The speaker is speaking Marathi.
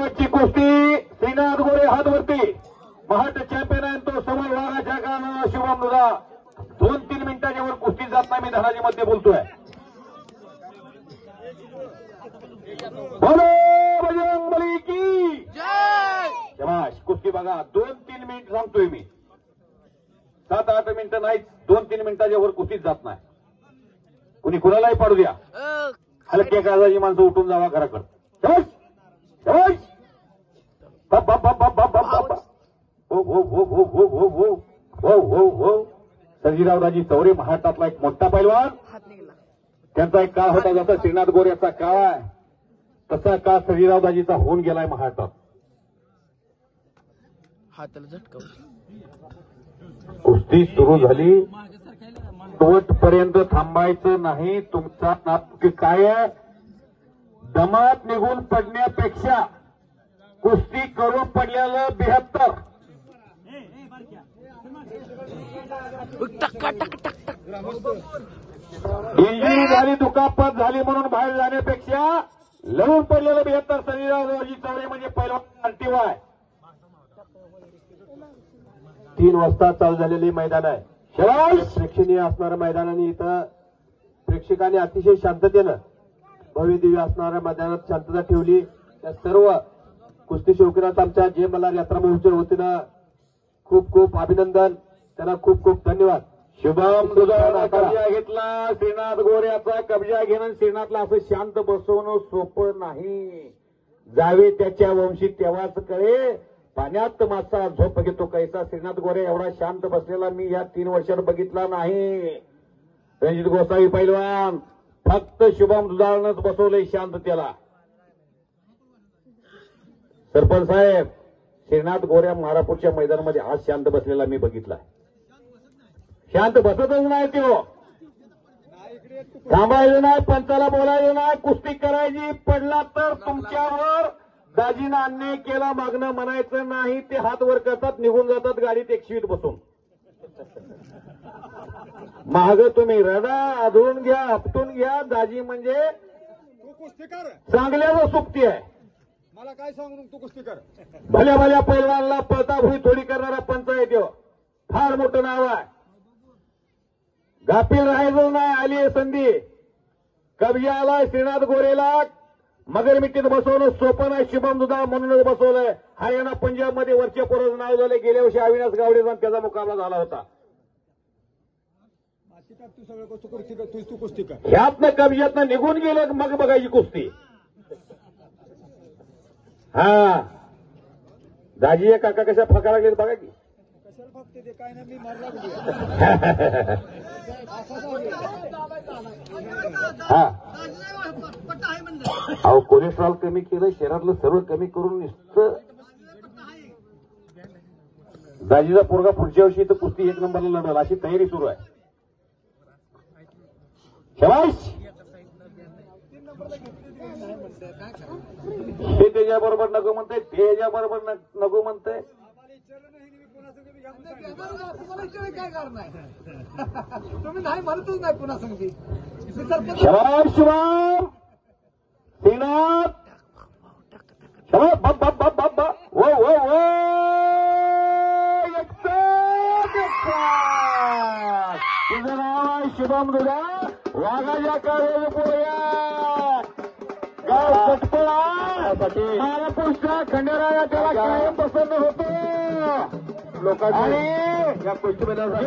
शेवटची कुस्ती श्रीनाथ गोरे हातवरती महाट चॅम्पियन आहे तो समोर वाघाच्या कानाला शुभम दुधा 2-3 मिनिटाच्या वर कुस्ती जात नाही. मी धनाजी मध्ये बोलतोय. बोलो बजरंगबली की जय. शबाश. कुस्ती बघा 2-3 मिनिट सांगतोय मी. 7-8 मिनिटं नाही 2-3 मिनिटाच्या वर कुस्तीत जात नाही. कुणी कुणालाही पाडू द्या. हलक्या काळजाची माणसं उठून जावा घराकडे. शबाश शबाश. बाप बाप बाप बाप बाप बाप बाप. हो हो हो हो हो हो हो हो हो हो. सर्जीरावराजी चौरे महाराष्ट्रातला एक मोठा पैलवान. त्यांचा एक काळ होता जसा श्रीनाथ गोरेचा काळ आहे तसा काळ सर्जीरावराजीचा होऊन गेलाय महाराष्ट्रात. कुस्ती सुरू झाली शेवटपर्यंत थांबायचं नाही. तुमचा नाप काय दमात निघून पडण्यापेक्षा कुस्ती करून पडलेलं 72. इंजुरी झाली दुखापत झाली म्हणून बाहेर जाण्यापेक्षा लढून पडलेलं 72 सर्जीरावजी चौरे म्हणजे पहिला आरटीवाय. 3 वाजता चालू झालेली मैदान आहे. प्रेक्षणीय असणारं मैदान आणि इथं प्रेक्षकांनी अतिशय शांततेनं भव्य दिव्य असणाऱ्या मैदानात शांतता ठेवली. त्या सर्व कुस्ती शौकीनात आमच्या जय मल्हार यात्रा महोत्सव वतीनं खूप खूप अभिनंदन. त्यांना खूप खूप धन्यवाद. शुभम दुधाळा कब्जा घेतला. श्रीनाथ गोऱ्याचा कब्जा घेणं श्रीनाथला असं शांत बसवणं सोपं नाही. जावे त्याच्या वंशी तेव्हाच कळे पाण्यात मासा झोप घेतो कैसा. श्रीनाथ गोरे एवढा शांत बसलेला मी या 3 वर्षात बघितला नाही. रणजित गोसावी पैलवान फक्त शुभम दुधाळनंच बसवलंय शांत त्याला. सरपंच साहेब श्रीनाथ गोऱ्या महारापूरच्या मैदानामध्ये आज शांत बसलेला मी बघितला. शांत बसतच नाही तो. थांबायचं नाही पंचाला बोलायचं नाही कुस्ती करायची. पडला तर तुमच्यावर दाजीनं अन्याय केला मागणं म्हणायचं नाही. ते हात वर करतात निघून जातात गाडीत 120 बसून. महाग तुम्ही रडा आधळून घ्या आपटून घ्या. दाजी म्हणजे तू कुस्ती कर चांगल्यावर सुक्ती आहे. मला काय सांगू तू कुस्ती कर. भल्या भल्या पैलवानला पळताभुई थोडी करणारा पंच आहे तो. फार मोठं नाव आहे. गाफील राहायचं नाही. आली आहे संधी. कब्जा आलाय श्रीनाथ गोरेला. मगर मिट्टीत बसवणं सोपं नाही. शुभम दुधाळ म्हणूनच बसवलंय. हरियाणा पंजाबमध्ये वरच्या पोराचं नाव झालं. गेल्या वर्षी अविनाश गावडेचा त्याचा मुकाबला झाला होता. तू सगळं कुस्ती कर. तू कुस्ती कर. ह्यातनं कब्जातनं निघून गेलं मग बघायची कुस्ती. हा दाजी काका कशा फका लागले बघा की. कशाला फक्त ते काय नाही मी मारला. हा अहो कोलेस्ट्रॉल कमी केलं शरीरातलं सर्व कमी करून नुसतं दाजीचा पोरगा पुढच्या वर्षी तर कुस्ती 1 नंबरला लढवला अशी तयारी सुरू आहे. शबाश. हे त्याच्याबरोबर नको म्हणताय ते याच्याबरोबर नको म्हणताय. तुम्ही नाही म्हणतच नाही पुन्हा सांगते. शबाश शुभम श्रीनाथ. शबाश बाप बाप बाप बाप बाप. वो वो वो तुझं नाव आहे शुभम दुधा. वाघाच्या काळे पोया गाव कटपळा महाराष्ट्राच्या खंडेराया त्याला कायम पसंत होतो लोकांनी या कुस्ती मैदानात.